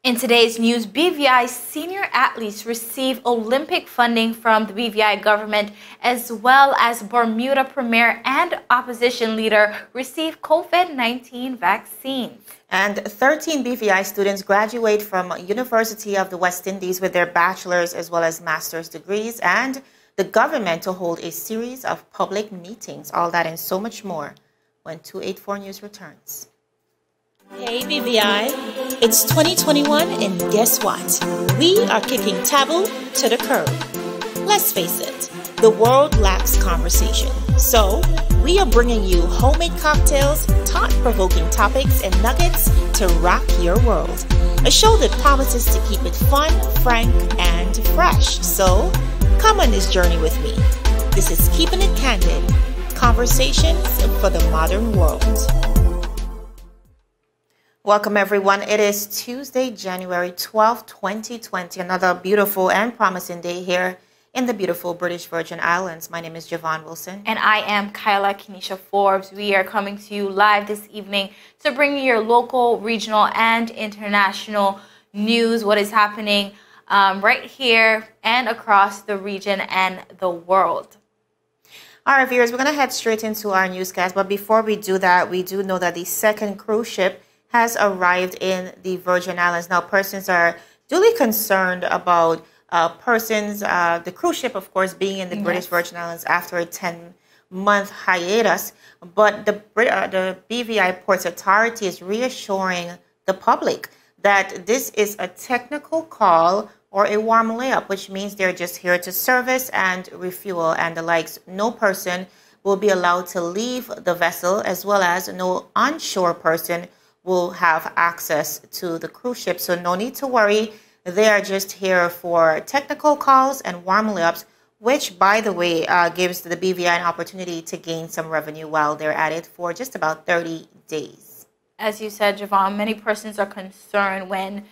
In today's news, BVI senior athletes receive Olympic funding from the BVI government, as well as Bermuda premier and opposition leader receive COVID-19 vaccines. And 13 BVI students graduate from University of the West Indies with their bachelor's as well as master's degrees, and the government to hold a series of public meetings. All that and so much more when 284 News returns. Hey BVI, it's 2021 and guess what? We are kicking taboo to the curb. Let's face it, the world lacks conversation. So we are bringing you homemade cocktails, thought-provoking topics, and nuggets to rock your world. A show that promises to keep it fun, frank, and fresh. So come on this journey with me. This is Keeping It Candid, conversations for the modern world. Welcome, everyone. It is Tuesday, January 12, 2020. Another beautiful and promising day here in the beautiful British Virgin Islands. My name is Javon Wilson. And I am Kyla Kenesha Forbes. We are coming to you live this evening to bring you your local, regional, and international news, what is happening right here and across the region and the world. All right, viewers, we're going to head straight into our newscast. But before we do that, we do know that the second cruise ship has arrived in the Virgin Islands. Now, persons are duly concerned about the cruise ship, of course, being in the British Virgin Islands after a 10-month hiatus. But the BVI Ports Authority is reassuring the public that this is a technical call or a warm layup, which means they're just here to service and refuel and the likes. No person will be allowed to leave the vessel, as well as no onshore person will have access to the cruise ship. So no need to worry. They are just here for technical calls and warm layups, which, by the way, gives the BVI an opportunity to gain some revenue while they're at it for just about 30 days. As you said, Javon, many persons are concerned when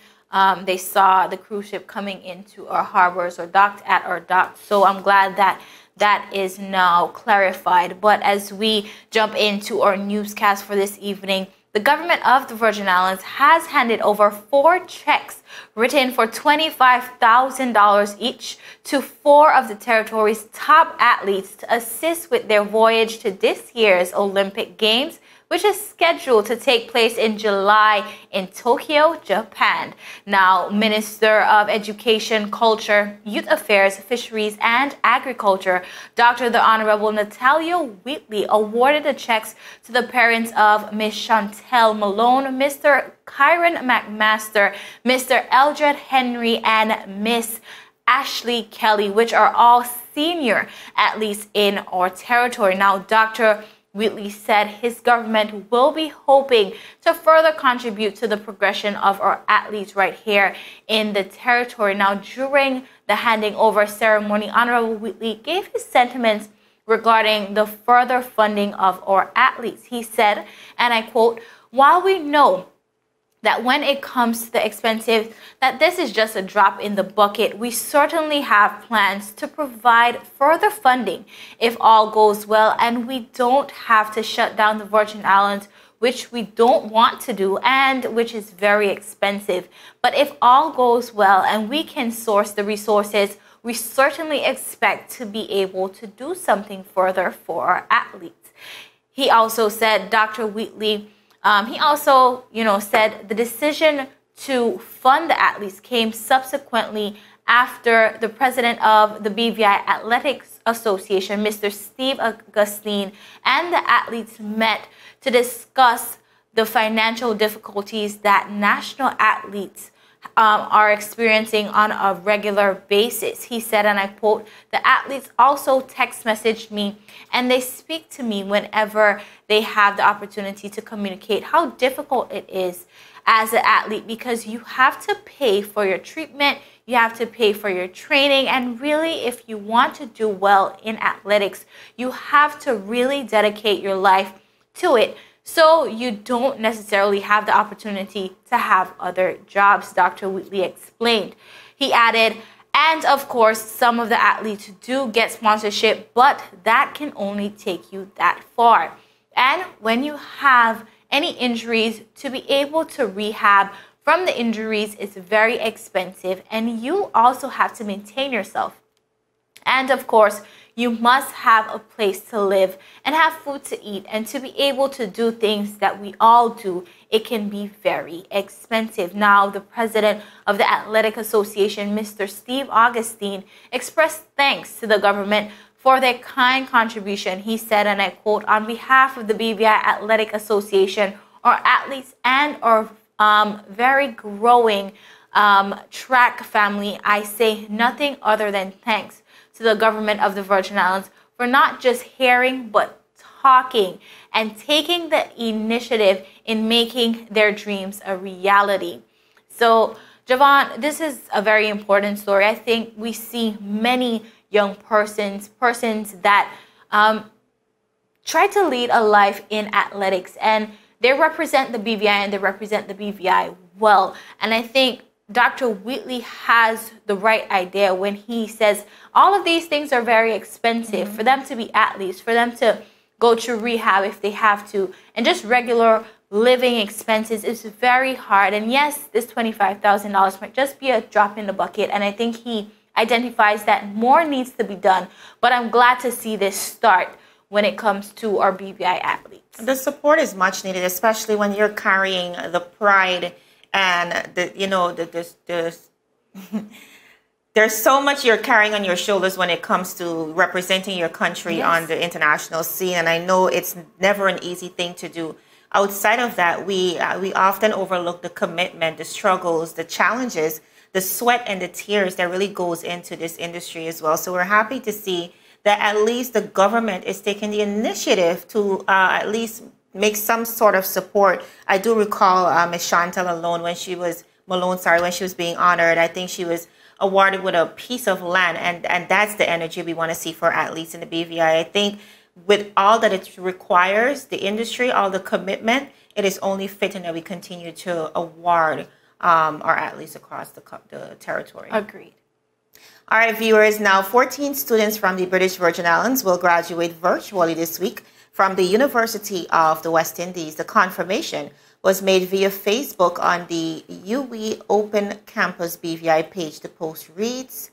they saw the cruise ship coming into our harbors or docked at our docks. So I'm glad that that is now clarified. But as we jump into our newscast for this evening, the government of the Virgin Islands has handed over 4 checks written for $25,000 each to 4 of the territory's top athletes to assist with their voyage to this year's Olympic Games, which is scheduled to take place in July in Tokyo, Japan. Now, Minister of Education, Culture, Youth Affairs, Fisheries, and Agriculture, Dr. the Honorable Natalia Wheatley, awarded the checks to the parents of Miss Chantel Malone, Mr. Kyron McMaster, Mr. Eldred Henry, and Miss Ashley Kelly, which are all senior athletes in our territory. Now, Dr. Wheatley said his government will be hoping to further contribute to the progression of our athletes right here in the territory. Now, during the handing over ceremony, Honorable Wheatley gave his sentiments regarding the further funding of our athletes. He said, and I quote, "While we know that when it comes to the expenses, that this is just a drop in the bucket, we certainly have plans to provide further funding if all goes well, and we don't have to shut down the Virgin Islands, which we don't want to do and which is very expensive. But if all goes well and we can source the resources, we certainly expect to be able to do something further for our athletes." He also said, Dr. Wheatley, said the decision to fund the athletes came subsequently after the president of the BVI Athletics Association, Mr. Steve Augustine, and the athletes met to discuss the financial difficulties that national athletes are experiencing on a regular basis. He said, and I quote, "The athletes also text message me and they speak to me whenever they have the opportunity to communicate how difficult it is as an athlete, because you have to pay for your treatment, you have to pay for your training, and really if you want to do well in athletics, you have to really dedicate your life to it. So you don't necessarily have the opportunity to have other jobs," Dr. Wheatley explained. He added, and of course, some of the athletes do get sponsorship, but that can only take you that far. And when you have any injuries, to be able to rehab from the injuries is very expensive, and you also have to maintain yourself. And of course, you must have a place to live and have food to eat, and to be able to do things that we all do, it can be very expensive. Now, the president of the Athletic Association, Mr. Steve Augustine, expressed thanks to the government for their kind contribution. He said, and I quote, "On behalf of the BVI Athletic Association, our athletes and our very growing track family, I say nothing other than thanks to the government of the Virgin Islands for not just hearing, but talking and taking the initiative in making their dreams a reality." So, Javon, this is a very important story. I think we see many young persons that try to lead a life in athletics, and they represent the BVI, and they represent the BVI well. And I think Dr. Wheatley has the right idea when he says all of these things are very expensive for them to be athletes, for them to go to rehab if they have to, and just regular living expenses is very hard. And yes, this $25,000 might just be a drop in the bucket, and I think he identifies that more needs to be done. But I'm glad to see this start when it comes to our BVI athletes. The support is much needed, especially when you're carrying the pride and there's so much you're carrying on your shoulders when it comes to representing your country on the international scene. And I know it's never an easy thing to do. Outside of that, we often overlook the commitment, the struggles, the challenges, the sweat and the tears that really goes into this industry as well. So we're happy to see that at least the government is taking the initiative to at least make some sort of support. I do recall Ms. Chantal Malone when she was being honored. I think she was awarded with a piece of land, and that's the energy we want to see for athletes in the BVI. I think with all that it requires, the industry, all the commitment, it is only fitting that we continue to award our athletes across the territory. Agreed. All right, viewers, now 14 students from the British Virgin Islands will graduate virtually this week from the University of the West Indies. The confirmation was made via Facebook on the UWE Open Campus BVI page. The post reads,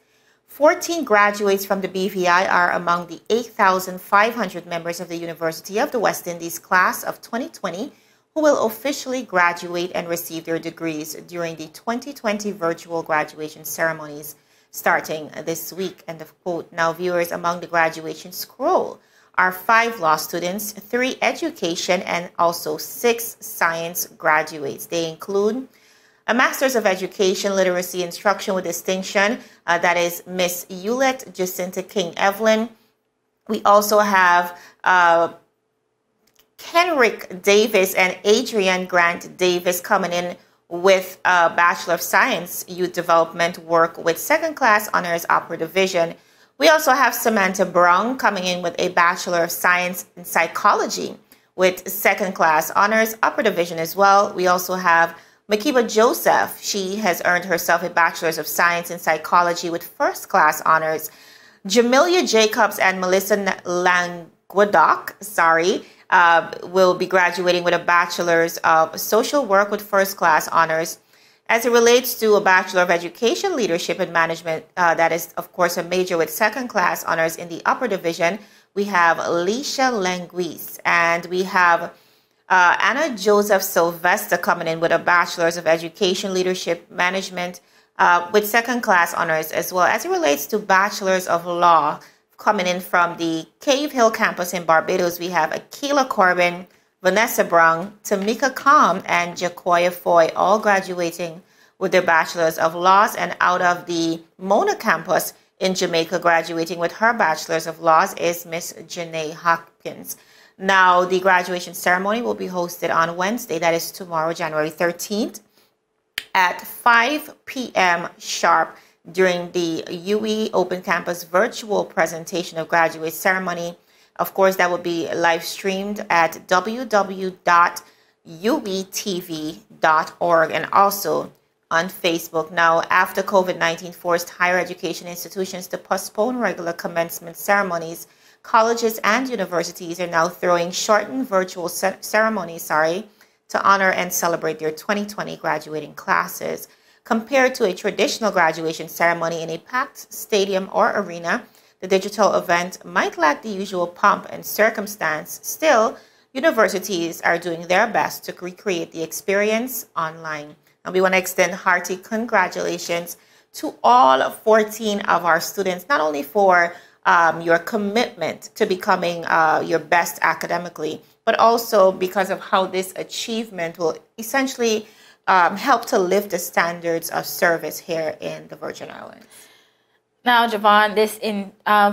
14 graduates from the BVI are among the 8,500 members of the University of the West Indies class of 2020 who will officially graduate and receive their degrees during the 2020 virtual graduation ceremonies starting this week. End of quote. Now, viewers, among the graduation scroll are 5 law students, 3 education, and also 6 science graduates. They include a Master's of Education, Literacy, Instruction with Distinction, that is Miss Hewlett Jacinta King Evelyn. We also have Kenrick Davis and Adrian Grant Davis coming in with a Bachelor of Science Youth Development work with second class honors Upper Division. We also have Samantha Brown coming in with a Bachelor of Science in Psychology with second class honors Upper Division as well. We also have Makiba Joseph. She has earned herself a Bachelor's of Science in Psychology with first class honors. Jamelia Jacobs and Melissa Languedoc, will be graduating with a Bachelor's of Social Work with first class honors. As it relates to a Bachelor of Education, Leadership and Management, that is, of course, a major with second class honors in the Upper Division, we have Alicia Languise, and we have Anna Joseph Sylvester coming in with a Bachelor's of Education, Leadership, Management with second class honors as well. As it relates to Bachelor's of Law coming in from the Cave Hill campus in Barbados, we have Akila Corbin, Vanessa Brown, Tamika Calm, and Jacoya Foy, all graduating with their Bachelor's of Laws. And out of the Mona campus in Jamaica, graduating with her Bachelor's of Laws is Miss Janae Hopkins. Now, the graduation ceremony will be hosted on Wednesday, that is tomorrow, January 13th, at 5 p.m. sharp during the UWE Open Campus virtual presentation of graduate ceremony. Of course, that will be live streamed at www.uwetv.org and also on Facebook. Now, after COVID-19 forced higher education institutions to postpone regular commencement ceremonies, colleges and universities are now throwing shortened virtual ceremonies, to to honor and celebrate their 2020 graduating classes. Compared to a traditional graduation ceremony in a packed stadium or arena, the digital event might lack the usual pomp and circumstance. Still, universities are doing their best to recreate the experience online. And we want to extend hearty congratulations to all 14 of our students, not only for your commitment to becoming your best academically, but also because of how this achievement will essentially help to lift the standards of service here in the Virgin Islands. Now, Javon,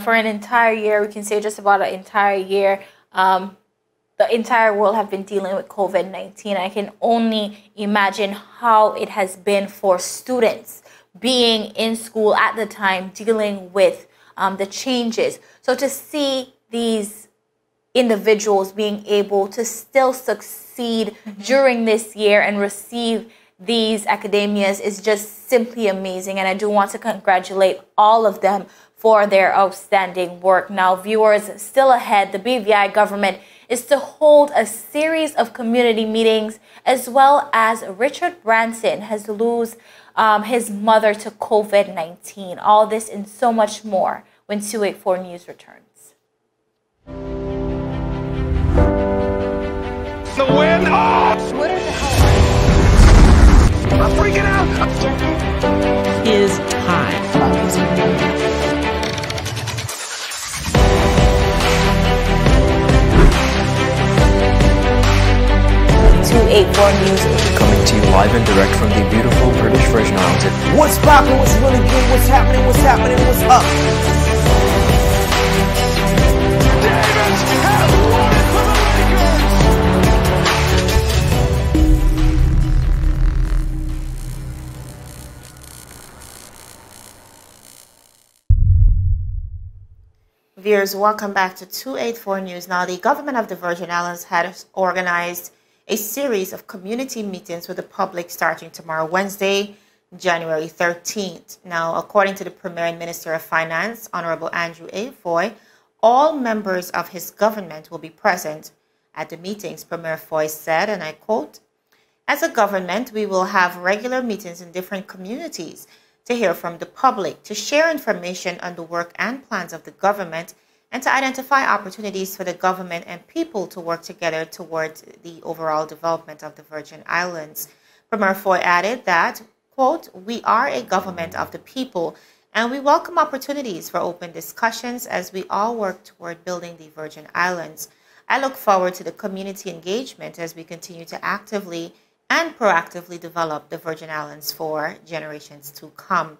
for an entire year, we can say just about an entire year, the entire world have been dealing with COVID-19. I can only imagine how it has been for students being in school at the time, dealing with the changes. So to see these individuals being able to still succeed during this year and receive these academias is just simply amazing. And I do want to congratulate all of them for their outstanding work. Now, viewers, still ahead, the BVI government is to hold a series of community meetings, as well as Richard Branson has to lose his mother to COVID-19. All this and so much more when 284 News returns. The wind! Oh! What are the hell? I'm freaking out! Is high. 284 News coming to you live and direct from the beautiful British Virgin Islands. What's poppin', what's really good, what's happening, what's up? Davis has won it for the Lakers! Viewers, welcome back to 284 News. Now, the government of the Virgin Islands had organized a series of community meetings with the public starting tomorrow, Wednesday, January 13th. Now, according to the Premier Minister of Finance, Honorable Andrew A. Foy, all members of his government will be present at the meetings. Premier Foy said, and I quote, "As a government, we will have regular meetings in different communities to hear from the public, to share information on the work and plans of the government, and to identify opportunities for the government and people to work together towards the overall development of the Virgin Islands." Premier Foy added that, quote, "We are a government of the people, and we welcome opportunities for open discussions as we all work toward building the Virgin Islands. I look forward to the community engagement as we continue to actively and proactively develop the Virgin Islands for generations to come."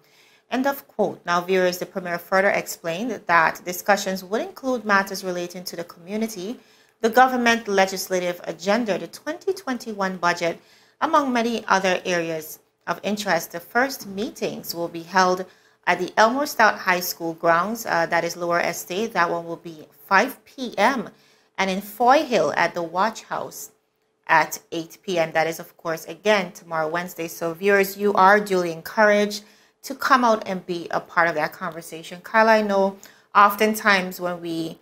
End of quote. Now, viewers, the Premier further explained that discussions would include matters relating to the community, the government legislative agenda, the 2021 budget, among many other areas of interest. The first meetings will be held at the Elmore Stout High School grounds, that is Lower Estate. That one will be 5 p.m. And in Foy Hill at the Watch House at 8 p.m. That is, of course, again, tomorrow, Wednesday. So, viewers, you are duly encouraged to come out and be a part of that conversation. Carla, I know oftentimes when we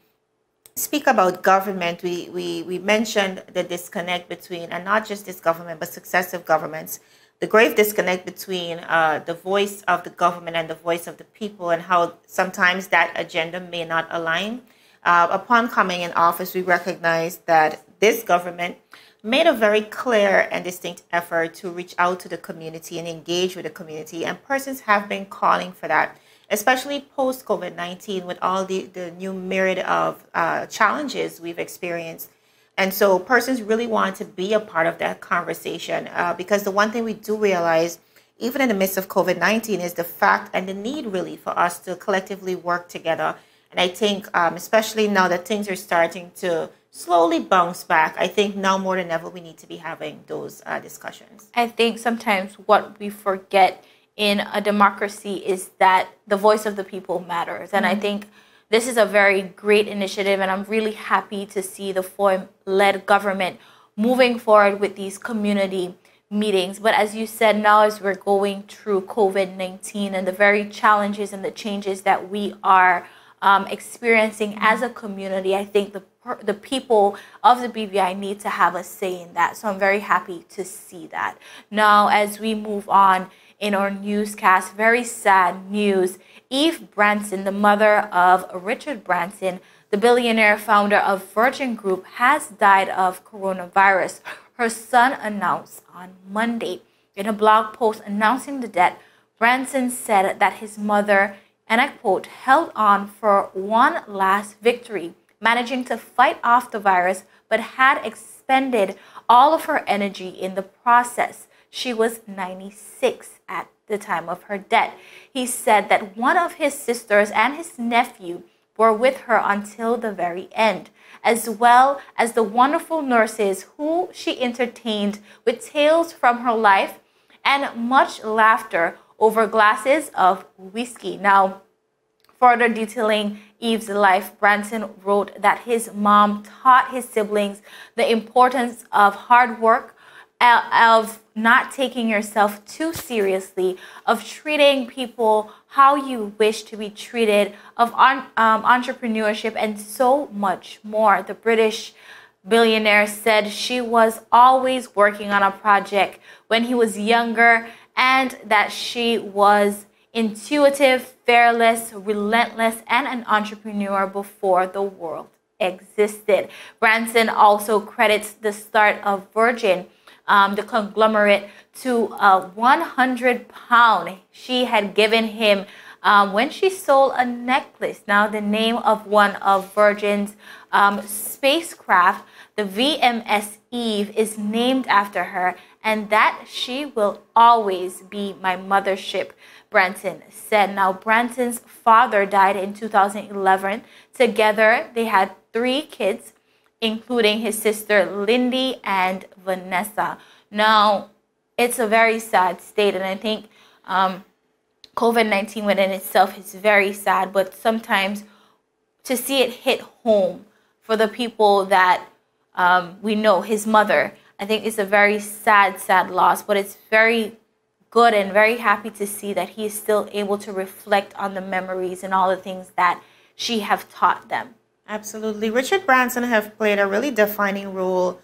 speak about government, we mentioned the disconnect between, and not just this government, but successive governments, the grave disconnect between the voice of the government and the voice of the people, and how sometimes that agenda may not align. Upon coming in office, we recognized that this government made a very clear and distinct effort to reach out to the community and engage with the community. And persons have been calling for that, especially post-COVID-19 with all the new myriad of challenges we've experienced. And so persons really want to be a part of that conversation because the one thing we do realize, even in the midst of COVID-19, is the fact and the need really for us to collectively work together. And I think especially now that things are starting to slowly bounce back, I think now more than ever we need to be having those discussions. I think sometimes what we forget in a democracy is that the voice of the people matters. And I think this is a very great initiative, and I'm really happy to see the Foy-led government moving forward with these community meetings. But as you said, now as we're going through COVID-19 and the very challenges and the changes that we are experiencing as a community. I think the people of the BVI need to have a say in that. So I'm very happy to see that. Now, as we move on in our newscast, very sad news. Eve Branson, the mother of Richard Branson, the billionaire founder of Virgin Group, has died of coronavirus. Her son announced on Monday. In a blog post announcing the death, Branson said that his mother, and I quote, held on for one last victory, managing to fight off the virus, but had expended all of her energy in the process. She was 96 at the time of her death. He said that one of his sisters and his nephew were with her until the very end, as well as the wonderful nurses who she entertained with tales from her life and much laughter over glasses of whiskey. Now, further detailing Eve's life, Branson wrote that his mom taught his siblings the importance of hard work, of not taking yourself too seriously, of treating people how you wish to be treated, of entrepreneurship, and so much more. The British billionaire said she was always working on a project when he was younger, and that she was intuitive, fearless, relentless, and an entrepreneur before the world existed. Branson also credits the start of Virgin, the conglomerate, to a £100 she had given him when she sold a necklace. Now, the name of one of Virgin's spacecraft, the VMS Eve, is named after her, and that she will always be my mothership, Branson said. Now, Branson's father died in 2011. Together, they had 3 kids, including his sister Lindy and Vanessa. Now, it's a very sad state, and I think COVID-19 within itself is very sad, but sometimes to see it hit home for the people that we know, his mother, I think it's a very sad loss, but it's very good and very happy to see that he is still able to reflect on the memories and all the things that she have taught them. Absolutely. Richard Branson have played a really defining role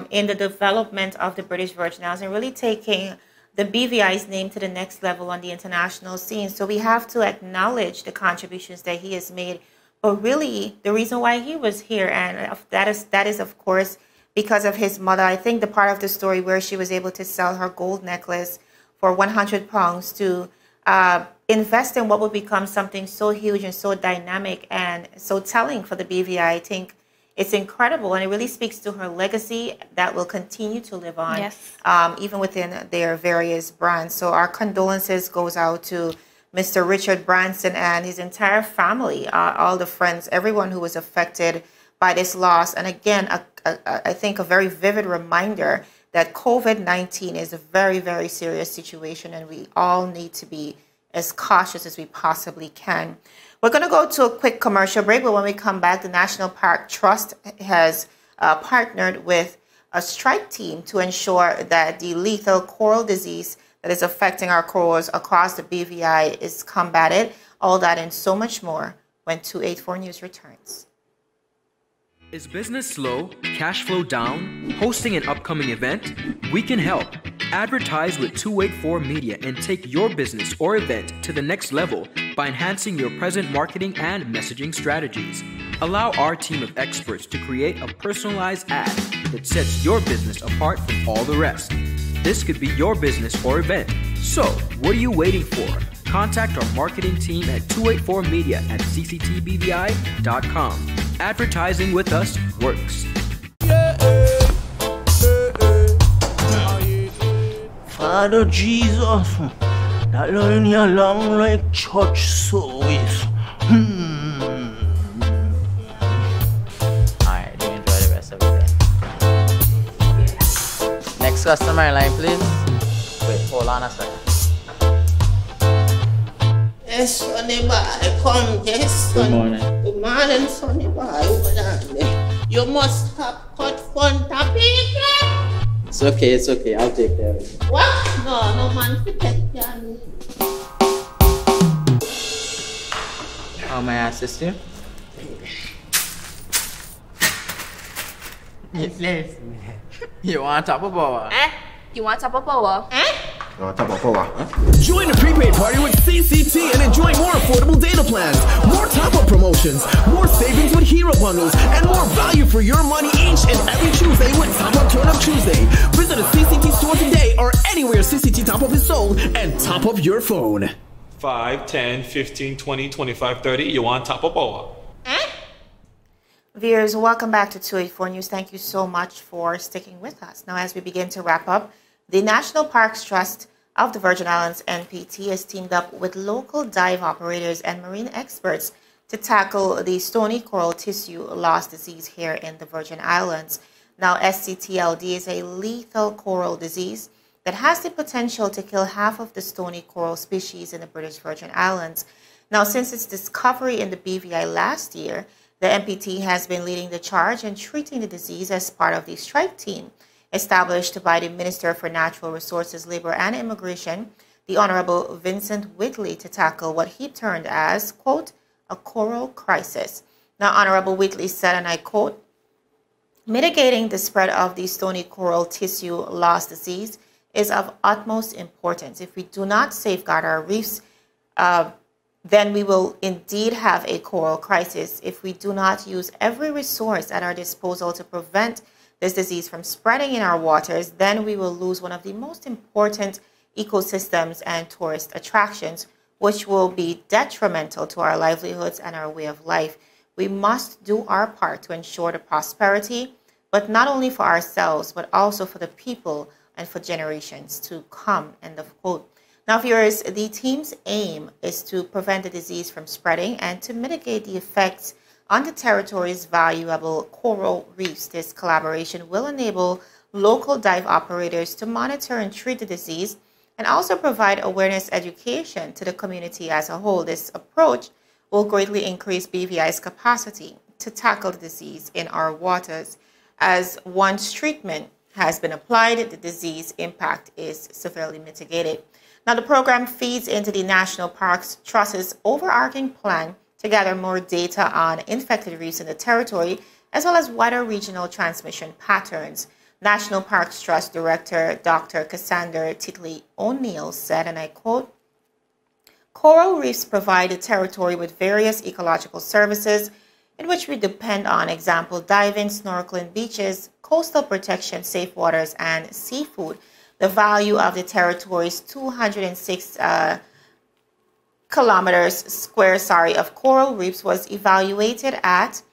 in the development of the British Virgin Islands and really taking the BVI's name to the next level on the international scene. So we have to acknowledge the contributions that he has made, but really the reason why he was here, and that is of course because of his mother. I think the part of the story where she was able to sell her gold necklace for £100 to invest in what would become something so huge and so dynamic and so telling for the BVI. I think it's incredible, and it really speaks to her legacy that will continue to live on, yes, even within their various brands. So our condolences goes out to Mr. Richard Branson and his entire family, all the friends, everyone who was affected by this loss. And again, I think a very vivid reminder that COVID-19 is a very, very serious situation, and we all need to be as cautious as we possibly can. We're going to go to a quick commercial break, but when we come back, the National Park Trust has partnered with a strike team to ensure that the lethal coral disease that is affecting our corals across the BVI is combated. All that and so much more when 284 News returns. Is business slow? Cash flow down? Hosting an upcoming event? We can help. Advertise with 284 Media and take your business or event to the next level by enhancing your present marketing and messaging strategies. Allow our team of experts to create a personalized ad that sets your business apart from all the rest. This could be your business or event. So, what are you waiting for? Contact our marketing team at 284media@cctbvi.com. Advertising with us works. Father Jesus, that line here long like church service. Alright, do enjoy the rest of the day. Next customer line, please. Wait, hold on a second. Yes, Sonny boy, come. Yes, son. Good morning. Good morning, Sonny boy. Hold on there. You must have cut fun topic. It's okay, I'll take care of it. What? No man, forget can. How may I assist you? You want top of power? You want top of power? Join the prepaid party with CCT and enjoy more affordable data plans, more top-up promotions, more savings with hero bundles, and more value for your money each and every Tuesday with Top Up Turn Up Tuesday. Visit a CCT store today or anywhere CCT Top Up is sold and top up your phone. 5, 10, 15, 20, 25, 30. You want top of power? Viewers, welcome back to 284 News. Thank you so much for sticking with us. Now, as we begin to wrap up, the National Parks Trust of the Virgin Islands, NPT, has teamed up with local dive operators and marine experts to tackle the stony coral tissue loss disease here in the Virgin Islands. Now, SCTLD is a lethal coral disease that has the potential to kill half of the stony coral species in the British Virgin Islands. Now, since its discovery in the BVI last year, the NPT has been leading the charge in treating the disease as part of the strike team established by the Minister for Natural Resources, Labor and Immigration, the Honorable Vincent Whitley, to tackle what he termed as, quote, a coral crisis. Now, Honorable Whitley said, and I quote, mitigating the spread of the stony coral tissue loss disease is of utmost importance. If we do not safeguard our reefs, then we will indeed have a coral crisis. If we do not use every resource at our disposal to prevent this disease from spreading in our waters, then we will lose one of the most important ecosystems and tourist attractions, which will be detrimental to our livelihoods and our way of life. We must do our part to ensure the prosperity, but not only for ourselves, but also for the people and for generations to come, end of quote. Now, viewers, the team's aim is to prevent the disease from spreading and to mitigate the effects on the territory's valuable coral reefs. This collaboration will enable local dive operators to monitor and treat the disease and also provide awareness education to the community as a whole. This approach will greatly increase BVI's capacity to tackle the disease in our waters. As once treatment has been applied, the disease impact is severely mitigated. Now, the program feeds into the National Parks Trust's overarching plan to gather more data on infected reefs in the territory, as well as wider regional transmission patterns. National Parks Trust Director Dr. Cassandra Titley O'Neill said, and I quote, coral reefs provide the territory with various ecological services in which we depend on, example, diving, snorkeling, beaches, coastal protection, safe waters, and seafood. The value of the territory's 206 kilometers square of coral reefs was evaluated at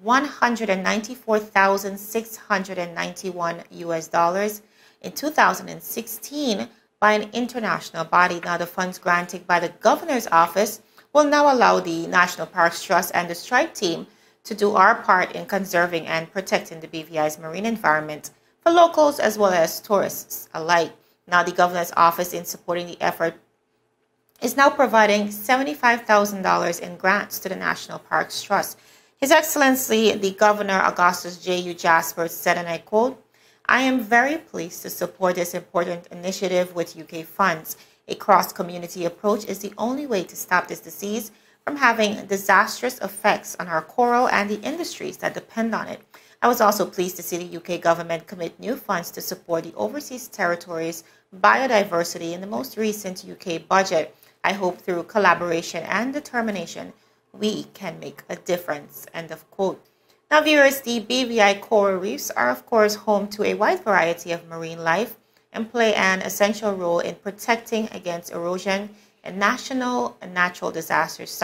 $194,691 US in 2016 by an international body. Now, the funds granted by the governor's office will now allow the National Parks Trust and the strike team to do our part in conserving and protecting the BVI's marine environment for locals as well as tourists alike. Now, the governor's office, in supporting the effort, is now providing $75,000 in grants to the National Parks Trust. His Excellency, the Governor Augustus J.U. Jasper, said, and I quote, I am very pleased to support this important initiative with UK funds. A cross-community approach is the only way to stop this disease from having disastrous effects on our coral and the industries that depend on it. I was also pleased to see the UK government commit new funds to support the overseas territories' biodiversity in the most recent UK budget. I hope through collaboration and determination, we can make a difference. End of quote. Now, viewers, the BVI coral reefs are, of course, home to a wide variety of marine life and play an essential role in protecting against erosion and natural disasters.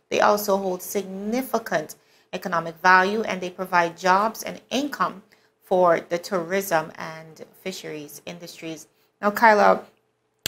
They also hold significant economic value, and they provide jobs and income for the tourism and fisheries industries. Now, Kyla,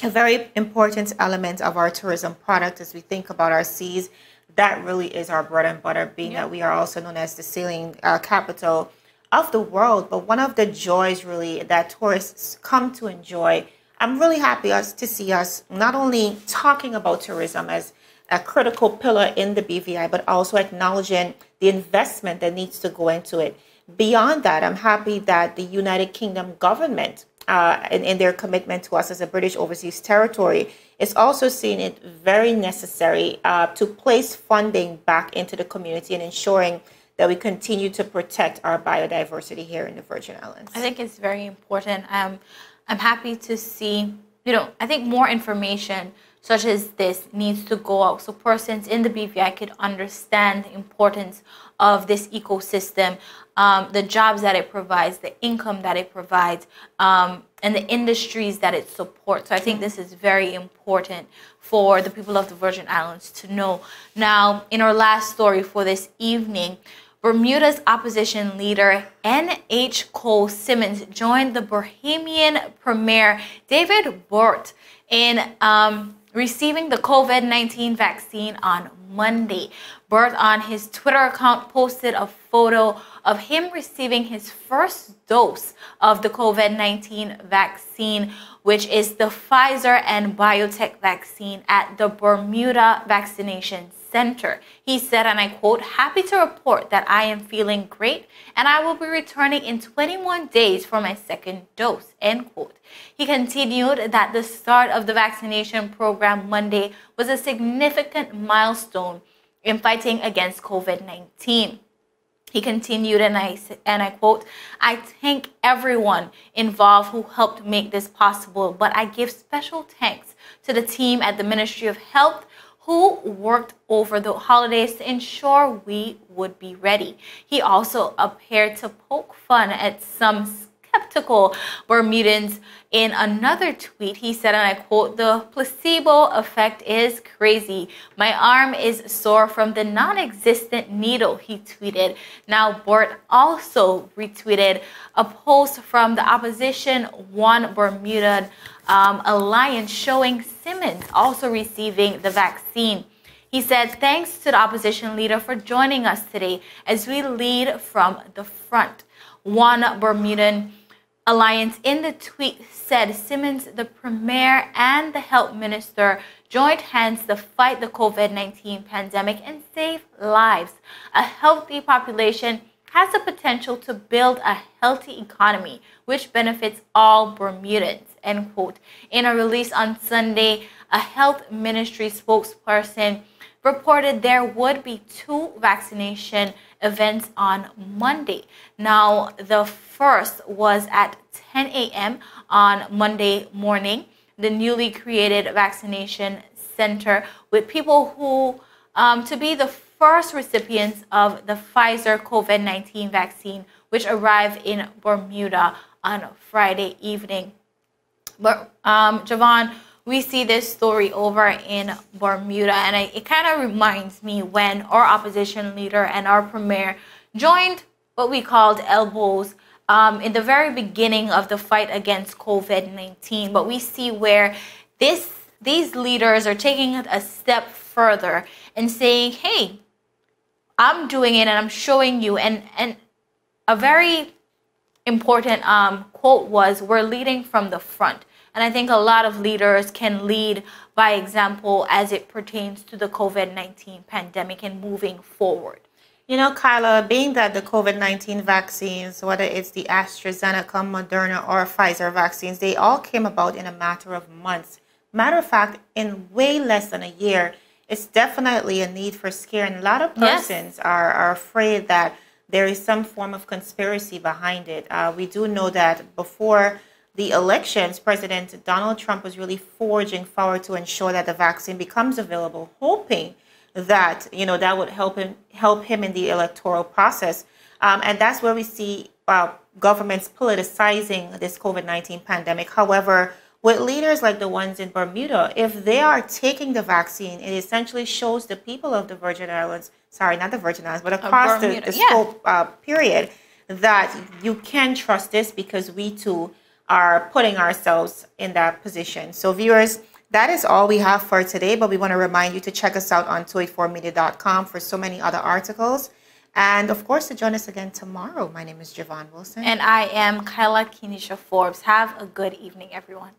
a very important element of our tourism product as we think about our seas, that really is our bread and butter, being that we are also known as the sailing capital of the world. But one of the joys really that tourists come to enjoy, I'm really happy to see us not only talking about tourism as a critical pillar in the BVI, but also acknowledging the investment that needs to go into it. Beyond that, I'm happy that the United Kingdom government in their commitment to us as a British Overseas Territory, is also seeing it very necessary to place funding back into the community and ensuring that we continue to protect our biodiversity here in the Virgin Islands. I think it's very important. I'm happy to see, I think more information such as this needs to go out so persons in the BVI could understand the importance of this ecosystem, the jobs that it provides, the income that it provides, and the industries that it supports. So I think this is very important for the people of the Virgin Islands to know. Now, in our last story for this evening, Bermuda's opposition leader N.H. Cole Simmons joined the Bahamian Premier David Burt in receiving the COVID-19 vaccine on Monday. Burt on his Twitter account posted a photo of him receiving his first dose of the COVID-19 vaccine, which is the Pfizer and BioNTech vaccine at the Bermuda Vaccination Center. He said, and I quote, "Happy to report that I am feeling great and I will be returning in 21 days for my second dose," end quote. He continued that the start of the vaccination program Monday was a significant milestone in fighting against COVID-19. He continued, and I quote, "I thank everyone involved who helped make this possible, but I give special thanks to the team at the Ministry of Health who worked over the holidays to ensure we would be ready." He also appeared to poke fun at some skeptical Bermudans. In another tweet, he said, and I quote, "The placebo effect is crazy. My arm is sore from the non-existent needle," he tweeted. Now, Burt also retweeted a post from the opposition One Bermuda Alliance showing Simmons also receiving the vaccine. He said, "Thanks to the opposition leader for joining us today as we lead from the front." One Bermudan Alliance in the tweet said Simmons, the Premier and the Health Minister joined hands to fight the COVID-19 pandemic and save lives. A healthy population has the potential to build a healthy economy, which benefits all Bermudans, end quote. In a release on Sunday, a health ministry spokesperson reported there would be 2 vaccination events on Monday. Now, the first was at 10 a.m. on Monday morning, the newly created vaccination center with people who to be the first recipients of the Pfizer COVID-19 vaccine, which arrived in Bermuda on Friday evening. But Javon, we see this story over in Bermuda, and it kind of reminds me when our opposition leader and our premier joined what we called elbows in the very beginning of the fight against COVID-19. But we see where these leaders are taking it a step further and saying, hey, I'm doing it and I'm showing you. And a very important quote was, "We're leading from the front." And I think a lot of leaders can lead by example as it pertains to the COVID-19 pandemic and moving forward. You know, Kyla, being that the COVID-19 vaccines, whether it's the AstraZeneca, Moderna, or Pfizer vaccines, they all came about in a matter of months. Matter of fact, in way less than a year, it's definitely a need for scare. And a lot of persons are afraid that there is some form of conspiracy behind it. We do know that before the elections, President Donald Trump was really forging forward to ensure that the vaccine becomes available, hoping that, you know, that would help him in the electoral process. And that's where we see governments politicizing this COVID-19 pandemic. However, with leaders like the ones in Bermuda, if they are taking the vaccine, it essentially shows the people of the Virgin Islands, sorry, not the Virgin Islands, but across the scope period, that you can trust this because we too are putting ourselves in that position. So viewers, that is all we have for today, but we want to remind you to check us out on 284media.com for so many other articles. And of course, to join us again tomorrow. My name is Javon Wilson. And I am Kyla Kenesha Forbes. Have a good evening, everyone.